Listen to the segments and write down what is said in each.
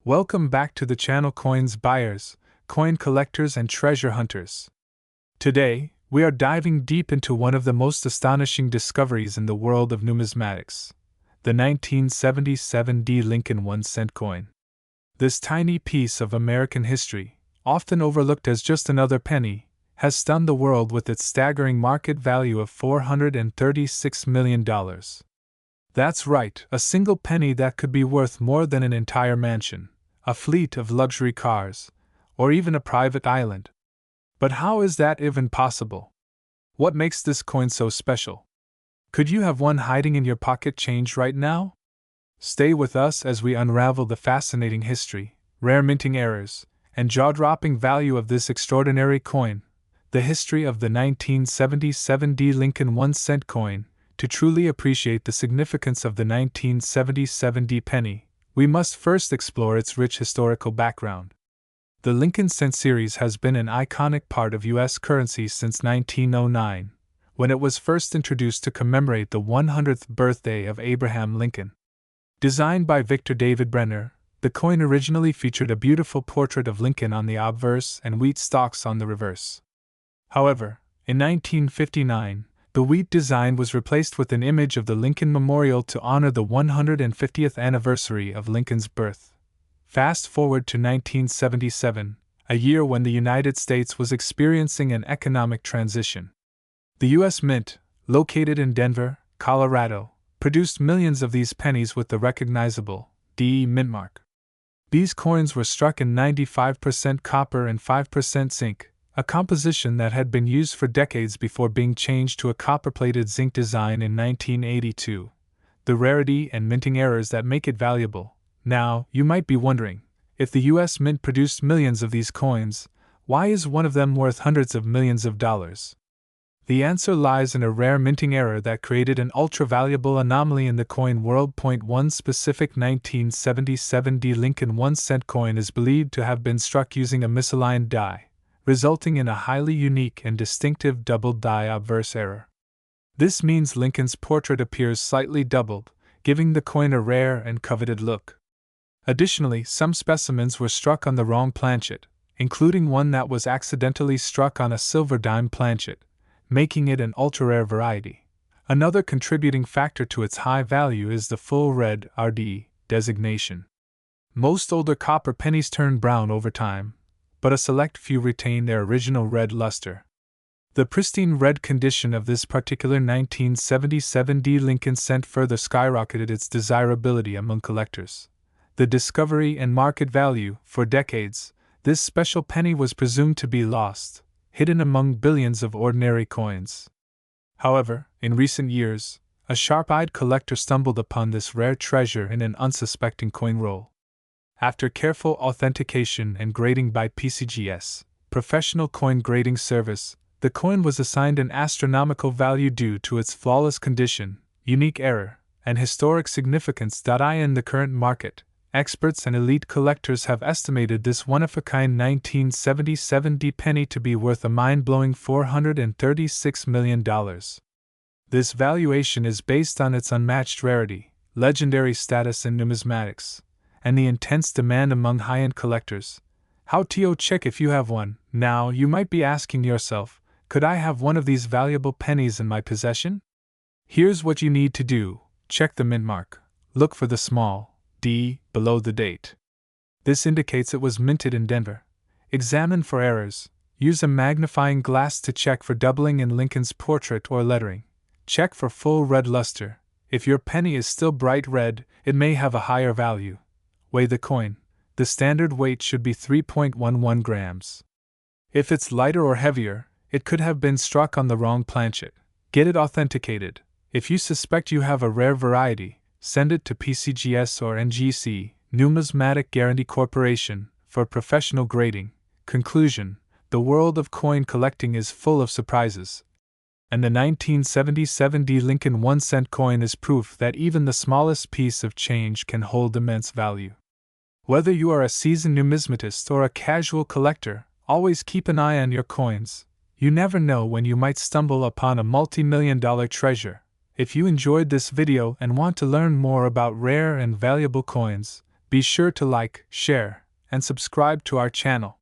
Welcome back to the channel Coins Buyers, Coin Collectors and Treasure Hunters. Today, we are diving deep into one of the most astonishing discoveries in the world of numismatics, the 1977 D. Lincoln 1-cent coin. This tiny piece of American history, often overlooked as just another penny, has stunned the world with its staggering market value of $436 million. That's right, a single penny that could be worth more than an entire mansion, a fleet of luxury cars, or even a private island. But how is that even possible? What makes this coin so special? Could you have one hiding in your pocket change right now? Stay with us as we unravel the fascinating history, rare minting errors, and jaw-dropping value of this extraordinary coin, the history of the 1977 D. Lincoln 1-cent coin. To truly appreciate the significance of the 1977 D penny, we must first explore its rich historical background. The Lincoln cent series has been an iconic part of U.S. currency since 1909, when it was first introduced to commemorate the 100th birthday of Abraham Lincoln. Designed by Victor David Brenner, the coin originally featured a beautiful portrait of Lincoln on the obverse and wheat stalks on the reverse. However, in 1959, the wheat design was replaced with an image of the Lincoln Memorial to honor the 150th anniversary of Lincoln's birth. Fast forward to 1977, a year when the United States was experiencing an economic transition. The U.S. Mint, located in Denver, Colorado, produced millions of these pennies with the recognizable DE mint mark. These coins were struck in 95% copper and 5% zinc, a composition that had been used for decades before being changed to a copper-plated zinc design in 1982. The rarity and minting errors that make it valuable. Now, you might be wondering, if the U.S. Mint produced millions of these coins, why is one of them worth hundreds of millions of dollars? The answer lies in a rare minting error that created an ultra-valuable anomaly in the coin world. One specific 1977 D. Lincoln 1-cent coin is believed to have been struck using a misaligned die, resulting in a highly unique and distinctive doubled die obverse error. This means Lincoln's portrait appears slightly doubled, giving the coin a rare and coveted look. Additionally, some specimens were struck on the wrong planchet, including one that was accidentally struck on a silver dime planchet, making it an ultra-rare variety. Another contributing factor to its high value is the full red RD designation. Most older copper pennies turn brown over time, but a select few retain their original red luster. The pristine red condition of this particular 1977 D. Lincoln cent further skyrocketed its desirability among collectors. The discovery and market value. For decades, this special penny was presumed to be lost, hidden among billions of ordinary coins. However, in recent years, a sharp-eyed collector stumbled upon this rare treasure in an unsuspecting coin roll. After careful authentication and grading by PCGS, Professional Coin Grading Service, the coin was assigned an astronomical value due to its flawless condition, unique error, and historic significance. In the current market, experts and elite collectors have estimated this one-of-a-kind 1977 D penny to be worth a mind-blowing $436 million. This valuation is based on its unmatched rarity, legendary status in numismatics, and the intense demand among high-end collectors. How to check if you have one? Now, you might be asking yourself, could I have one of these valuable pennies in my possession? Here's what you need to do. Check the mint mark. Look for the small D below the date. This indicates it was minted in Denver. Examine for errors. Use a magnifying glass to check for doubling in Lincoln's portrait or lettering. Check for full red luster. If your penny is still bright red, it may have a higher value. Weigh the coin. The standard weight should be 3.11 grams. If it's lighter or heavier, it could have been struck on the wrong planchet. Get it authenticated. If you suspect you have a rare variety, send it to PCGS or NGC, Numismatic Guarantee Corporation, for professional grading. Conclusion: the world of coin collecting is full of surprises, and the 1977 D. Lincoln 1-cent coin is proof that even the smallest piece of change can hold immense value. Whether you are a seasoned numismatist or a casual collector, always keep an eye on your coins. You never know when you might stumble upon a multi-million-dollar treasure. If you enjoyed this video and want to learn more about rare and valuable coins, Be sure to like, share, and subscribe to our channel.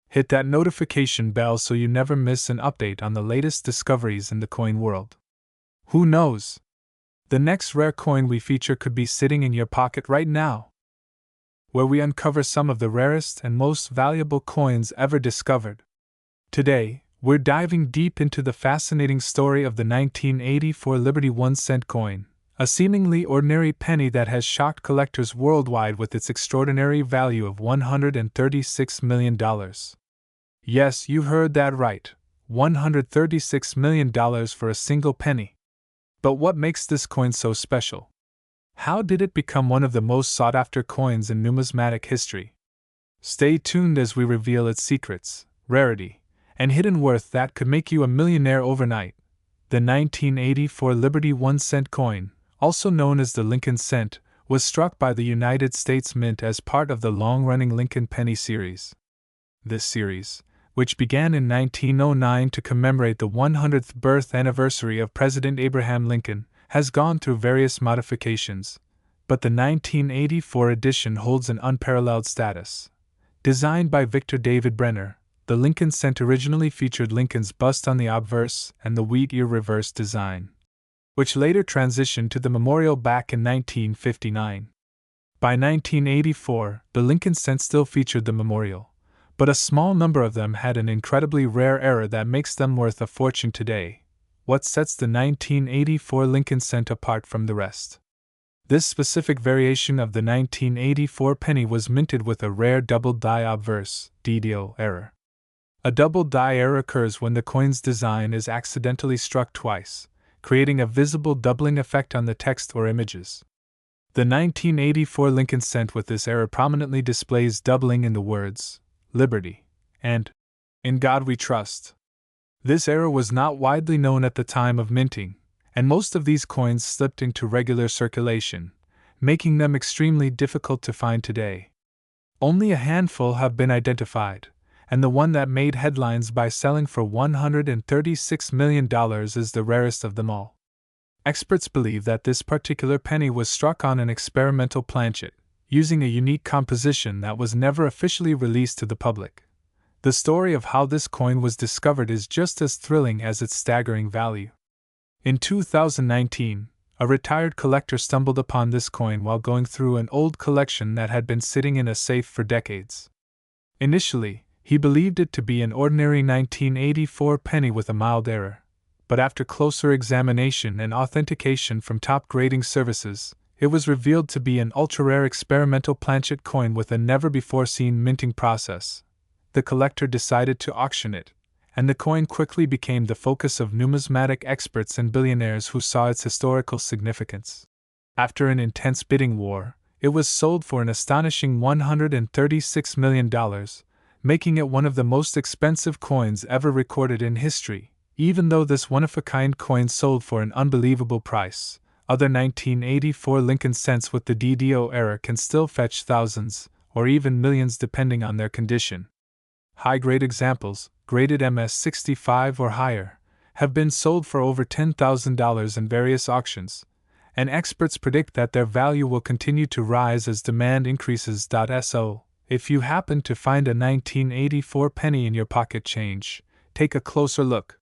Hit that notification bell so you never miss an update on the latest discoveries in the coin world. Who knows? The next rare coin we feature could be sitting in your pocket right now, where we uncover some of the rarest and most valuable coins ever discovered. Today, we're diving deep into the fascinating story of the 1984 Liberty 1-cent coin, a seemingly ordinary penny that has shocked collectors worldwide with its extraordinary value of $136 million. Yes, you heard that right, $136 million for a single penny. But what makes this coin so special? How did it become one of the most sought-after coins in numismatic history? Stay tuned as we reveal its secrets, rarity, and hidden worth that could make you a millionaire overnight. The 1984 Liberty 1-cent coin, also known as the Lincoln cent, was struck by the United States Mint as part of the long-running Lincoln Penny series. This series, which began in 1909 to commemorate the 100th birth anniversary of President Abraham Lincoln, has gone through various modifications, but the 1984 edition holds an unparalleled status. Designed by Victor David Brenner, the Lincoln cent originally featured Lincoln's bust on the obverse and the wheat ear reverse design, which later transitioned to the memorial back in 1959. By 1984, the Lincoln cent still featured the memorial, but a small number of them had an incredibly rare error that makes them worth a fortune today. What sets the 1984 Lincoln cent apart from the rest? This specific variation of the 1984 penny was minted with a rare double die obverse (DDO) error. A double die error occurs when the coin's design is accidentally struck twice, creating a visible doubling effect on the text or images. The 1984 Lincoln cent with this error prominently displays doubling in the words "Liberty" and "In God We Trust." This error was not widely known at the time of minting, and most of these coins slipped into regular circulation, making them extremely difficult to find today. Only a handful have been identified, and the one that made headlines by selling for $136 million is the rarest of them all. Experts believe that this particular penny was struck on an experimental planchet, using a unique composition that was never officially released to the public. The story of how this coin was discovered is just as thrilling as its staggering value. In 2019, a retired collector stumbled upon this coin while going through an old collection that had been sitting in a safe for decades. Initially, he believed it to be an ordinary 1984 penny with a mild error, but after closer examination and authentication from top grading services, it was revealed to be an ultra-rare experimental planchet coin with a never-before-seen minting process. The collector decided to auction it, and the coin quickly became the focus of numismatic experts and billionaires who saw its historical significance. After an intense bidding war, it was sold for an astonishing $136 million, making it one of the most expensive coins ever recorded in history. Even though this one-of-a-kind coin sold for an unbelievable price, other 1984 Lincoln cents with the DDO error can still fetch thousands, or even millions depending on their condition. High-grade examples, graded MS-65 or higher, have been sold for over $10,000 in various auctions, and experts predict that their value will continue to rise as demand increases. So, if you happen to find a 1984 penny in your pocket change, take a closer look.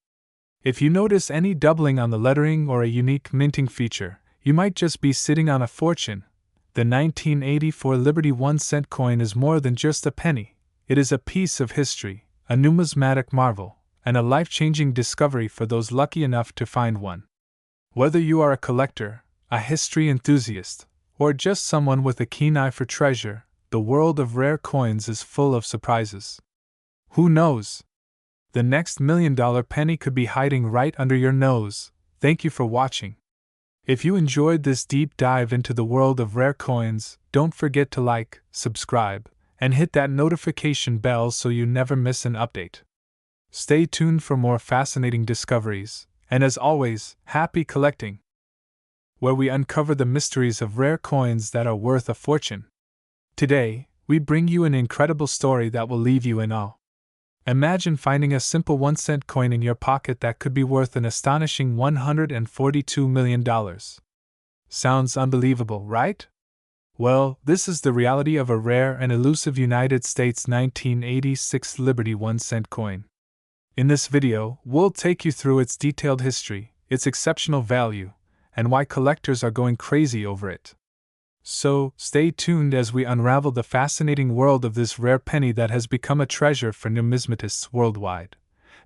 If you notice any doubling on the lettering or a unique minting feature, you might just be sitting on a fortune. The 1984 Liberty 1-cent coin is more than just a penny. It is a piece of history, a numismatic marvel, and a life-changing discovery for those lucky enough to find one. Whether you are a collector, a history enthusiast, or just someone with a keen eye for treasure, the world of rare coins is full of surprises. Who knows? The next $1,000,000 penny could be hiding right under your nose. Thank you for watching. If you enjoyed this deep dive into the world of rare coins, don't forget to like, subscribe, and hit that notification bell so you never miss an update. Stay tuned for more fascinating discoveries, and as always, happy collecting, where we uncover the mysteries of rare coins that are worth a fortune. Today, we bring you an incredible story that will leave you in awe. Imagine finding a simple 1-cent coin in your pocket that could be worth an astonishing $142 million. Sounds unbelievable, right? Well, this is the reality of a rare and elusive United States 1986 Liberty 1-cent coin. In this video, we'll take you through its detailed history, its exceptional value, and why collectors are going crazy over it. So, stay tuned as we unravel the fascinating world of this rare penny that has become a treasure for numismatists worldwide.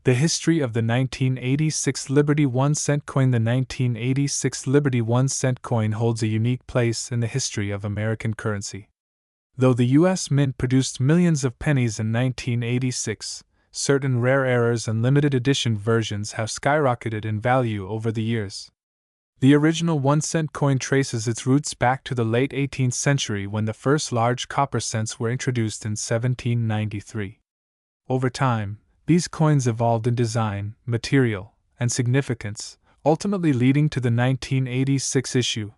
The history of the 1986 Liberty 1-cent coin. The 1986 Liberty 1-cent coin holds a unique place in the history of American currency. Though the U.S. Mint produced millions of pennies in 1986, certain rare errors and limited edition versions have skyrocketed in value over the years. The original 1-cent coin traces its roots back to the late 18th century when the first large copper cents were introduced in 1793. Over time, these coins evolved in design, material, and significance, ultimately leading to the 1986 issue.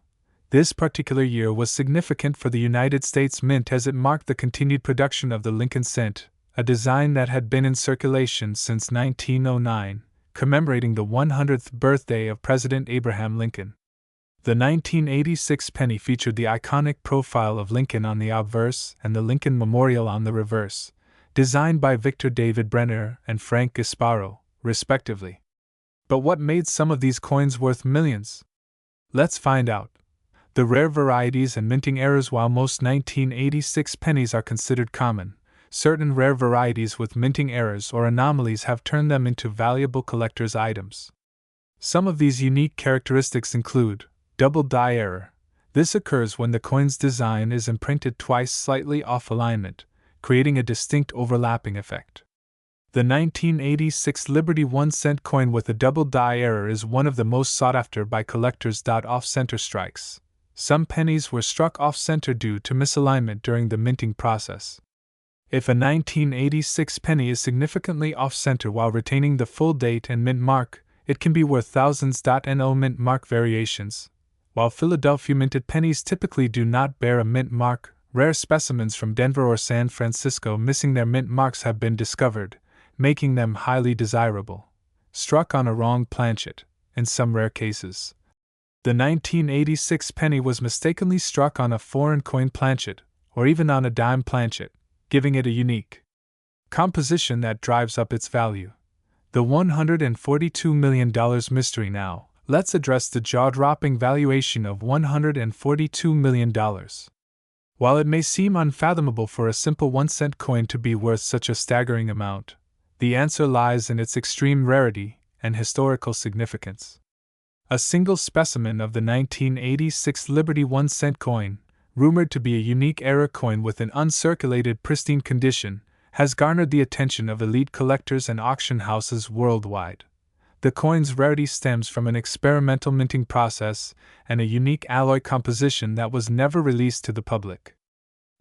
This particular year was significant for the United States Mint as it marked the continued production of the Lincoln cent, a design that had been in circulation since 1909, commemorating the 100th birthday of President Abraham Lincoln. The 1986 penny featured the iconic profile of Lincoln on the obverse and the Lincoln Memorial on the reverse, designed by Victor David Brenner and Frank Gasparo, respectively. But what made some of these coins worth millions? Let's find out. The rare varieties and minting errors. While most 1986 pennies are considered common, certain rare varieties with minting errors or anomalies have turned them into valuable collector's items. Some of these unique characteristics include double die error. This occurs when the coin's design is imprinted twice slightly off alignment, creating a distinct overlapping effect. The 1986 Liberty 1-cent coin with a double die error is one of the most sought after by collectors. Off-center strikes. Some pennies were struck off-center due to misalignment during the minting process. If a 1986 penny is significantly off-center while retaining the full date and mint mark, it can be worth thousands. No mint mark variations. While Philadelphia minted pennies typically do not bear a mint mark, rare specimens from Denver or San Francisco missing their mint marks have been discovered, making them highly desirable. Struck on a wrong planchet, in some rare cases. The 1986 penny was mistakenly struck on a foreign coin planchet, or even on a dime planchet, giving it a unique composition that drives up its value. The $142 million mystery. Now, let's address the jaw-dropping valuation of $142 million. While it may seem unfathomable for a simple 1-cent coin to be worth such a staggering amount, the answer lies in its extreme rarity and historical significance. A single specimen of the 1986 Liberty 1-cent coin, rumored to be a unique era coin with an uncirculated pristine condition, has garnered the attention of elite collectors and auction houses worldwide. The coin's rarity stems from an experimental minting process and a unique alloy composition that was never released to the public.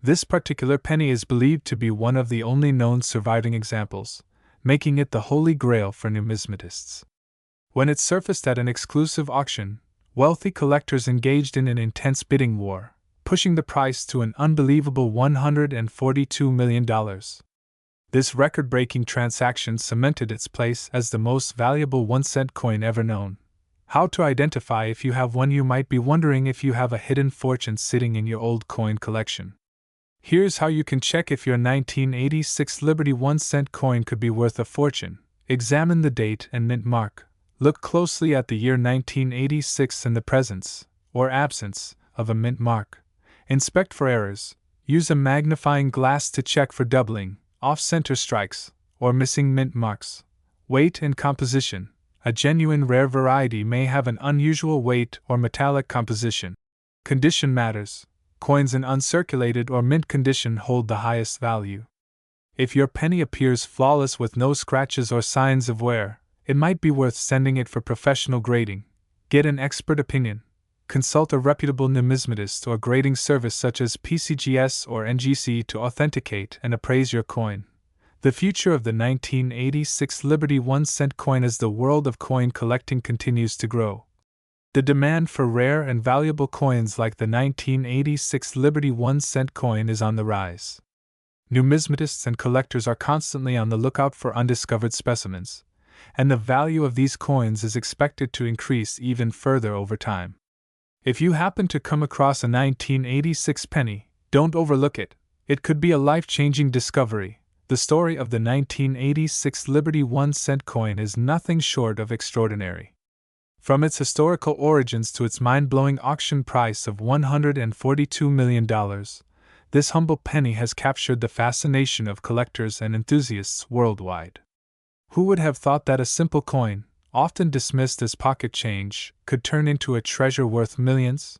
This particular penny is believed to be one of the only known surviving examples, making it the holy grail for numismatists. When it surfaced at an exclusive auction, wealthy collectors engaged in an intense bidding war, pushing the price to an unbelievable $142 million. This record-breaking transaction cemented its place as the most valuable 1-cent coin ever known. How to identify if you have one? You might be wondering if you have a hidden fortune sitting in your old coin collection. Here's how you can check if your 1986 Liberty 1-cent coin could be worth a fortune. Examine the date and mint mark. Look closely at the year 1986 and the presence, or absence, of a mint mark. Inspect for errors. Use a magnifying glass to check for doubling, off-center strikes, or missing mint marks. Weight and composition. A genuine rare variety may have an unusual weight or metallic composition. Condition matters. Coins in uncirculated or mint condition hold the highest value. If your penny appears flawless with no scratches or signs of wear, it might be worth sending it for professional grading. Get an expert opinion. Consult a reputable numismatist or grading service such as PCGS or NGC to authenticate and appraise your coin. The future of the 1986 Liberty 1-cent coin as the world of coin collecting continues to grow. The demand for rare and valuable coins like the 1986 Liberty 1-cent coin is on the rise. Numismatists and collectors are constantly on the lookout for undiscovered specimens, and the value of these coins is expected to increase even further over time. If you happen to come across a 1986 penny, don't overlook it. It could be a life-changing discovery. The story of the 1986 Liberty 1-cent coin is nothing short of extraordinary. From its historical origins to its mind-blowing auction price of $142 million, this humble penny has captured the fascination of collectors and enthusiasts worldwide. Who would have thought that a simple coin, often dismissed as pocket change, could turn into a treasure worth millions?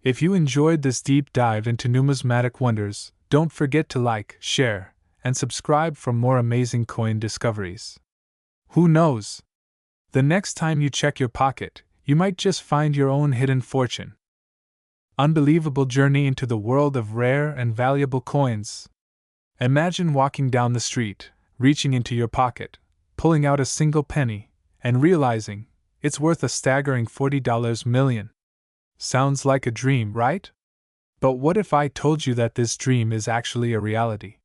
If you enjoyed this deep dive into numismatic wonders, don't forget to like, share, and subscribe for more amazing coin discoveries. Who knows? The next time you check your pocket, you might just find your own hidden fortune. Unbelievable journey into the world of rare and valuable coins. Imagine walking down the street, reaching into your pocket, pulling out a single penny, and realizing it's worth a staggering $40 million. Sounds like a dream, right? But what if I told you that this dream is actually a reality?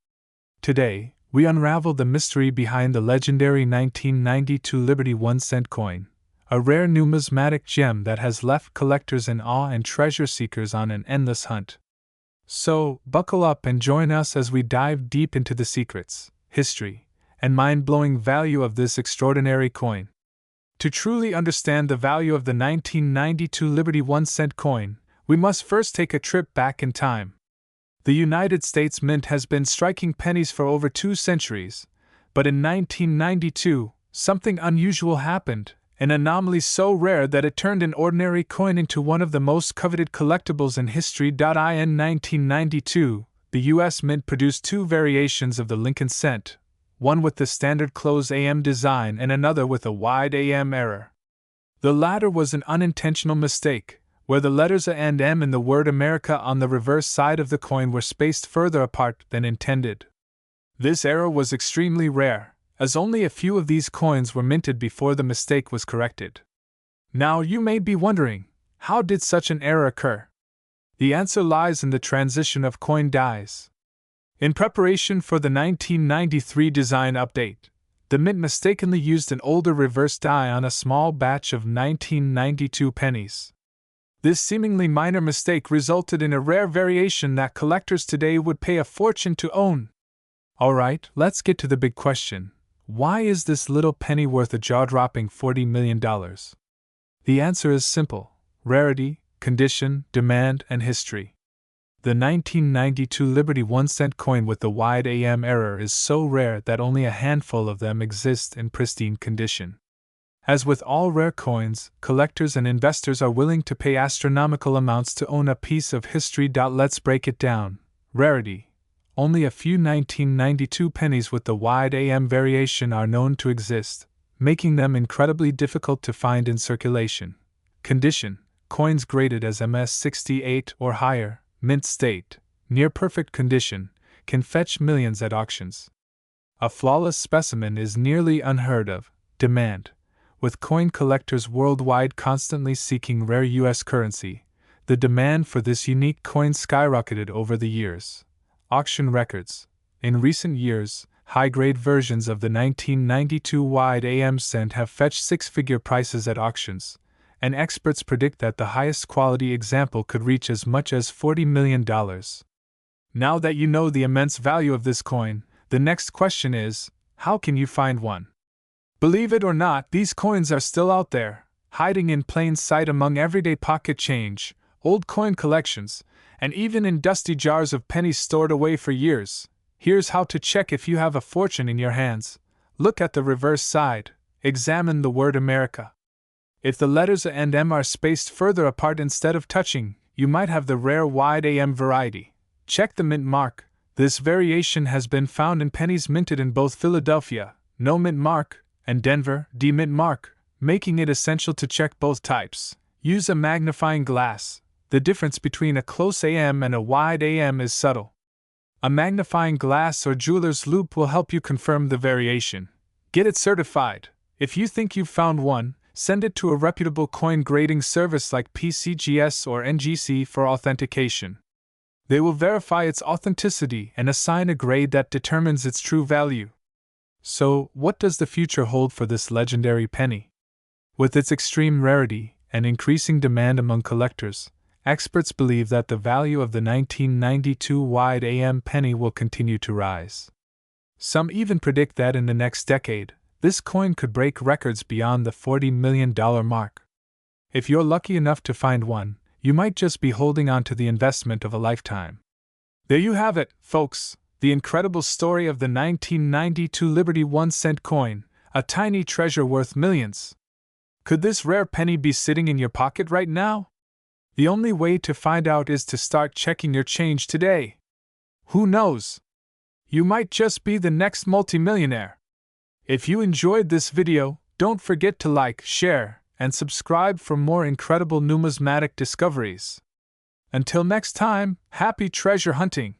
Today, we unravel the mystery behind the legendary 1992 Liberty 1-cent coin, a rare numismatic gem that has left collectors in awe and treasure seekers on an endless hunt. So, buckle up and join us as we dive deep into the secrets, history, and mind-blowing value of this extraordinary coin. To truly understand the value of the 1992 Liberty 1-cent coin, we must first take a trip back in time. The United States Mint has been striking pennies for over 2 centuries, but in 1992, something unusual happened, an anomaly so rare that it turned an ordinary coin into one of the most coveted collectibles in history. In 1992, the U.S. Mint produced 2 variations of the Lincoln cent, one with the standard close AM design and another with a wide AM error. The latter was an unintentional mistake, where the letters A and M in the word America on the reverse side of the coin were spaced further apart than intended. This error was extremely rare, as only a few of these coins were minted before the mistake was corrected. Now you may be wondering, how did such an error occur? The answer lies in the transition of coin dies. In preparation for the 1993 design update, the Mint mistakenly used an older reverse die on a small batch of 1992 pennies. This seemingly minor mistake resulted in a rare variation that collectors today would pay a fortune to own. Alright, let's get to the big question. Why is this little penny worth a jaw-dropping $40 million? The answer is simple: rarity, condition, demand, and history. The 1992 Liberty 1-cent coin with the wide AM error is so rare that only a handful of them exist in pristine condition. As with all rare coins, collectors and investors are willing to pay astronomical amounts to own a piece of history. Let's break it down. Rarity. Only a few 1992 pennies with the wide AM variation are known to exist, making them incredibly difficult to find in circulation. Condition. Coins graded as MS68 or higher, mint state, near perfect condition, can fetch millions at auctions. A flawless specimen is nearly unheard of. Demand. With coin collectors worldwide constantly seeking rare U.S. currency, the demand for this unique coin skyrocketed over the years. Auction records. In recent years, high-grade versions of the 1992 wide AM cent have fetched 6-figure prices at auctions, and experts predict that the highest quality example could reach as much as $40 million. Now that you know the immense value of this coin, the next question is, how can you find one? Believe it or not, these coins are still out there, hiding in plain sight among everyday pocket change, old coin collections, and even in dusty jars of pennies stored away for years. Here's how to check if you have a fortune in your hands. Look at the reverse side. Examine the word America. If the letters A and M are spaced further apart instead of touching, you might have the rare wide AM variety. Check the mint mark. This variation has been found in pennies minted in both Philadelphia, no mint mark, and Denver, D mint mark, making it essential to check both types. Use a magnifying glass. The difference between a close AM and a wide AM is subtle. A magnifying glass or jeweler's loupe will help you confirm the variation. Get it certified. If you think you've found one, send it to a reputable coin grading service like PCGS or NGC for authentication. They will verify its authenticity and assign a grade that determines its true value. So, what does the future hold for this legendary penny? With its extreme rarity, and increasing demand among collectors, experts believe that the value of the 1992 wide AM penny will continue to rise. Some even predict that in the next decade, this coin could break records beyond the $40 million mark. If you're lucky enough to find one, you might just be holding on to the investment of a lifetime. There you have it, folks, the incredible story of the 1992 Liberty 1-cent coin, a tiny treasure worth millions. Could this rare penny be sitting in your pocket right now? The only way to find out is to start checking your change today. Who knows? You might just be the next multimillionaire. If you enjoyed this video, don't forget to like, share, and subscribe for more incredible numismatic discoveries. Until next time, happy treasure hunting!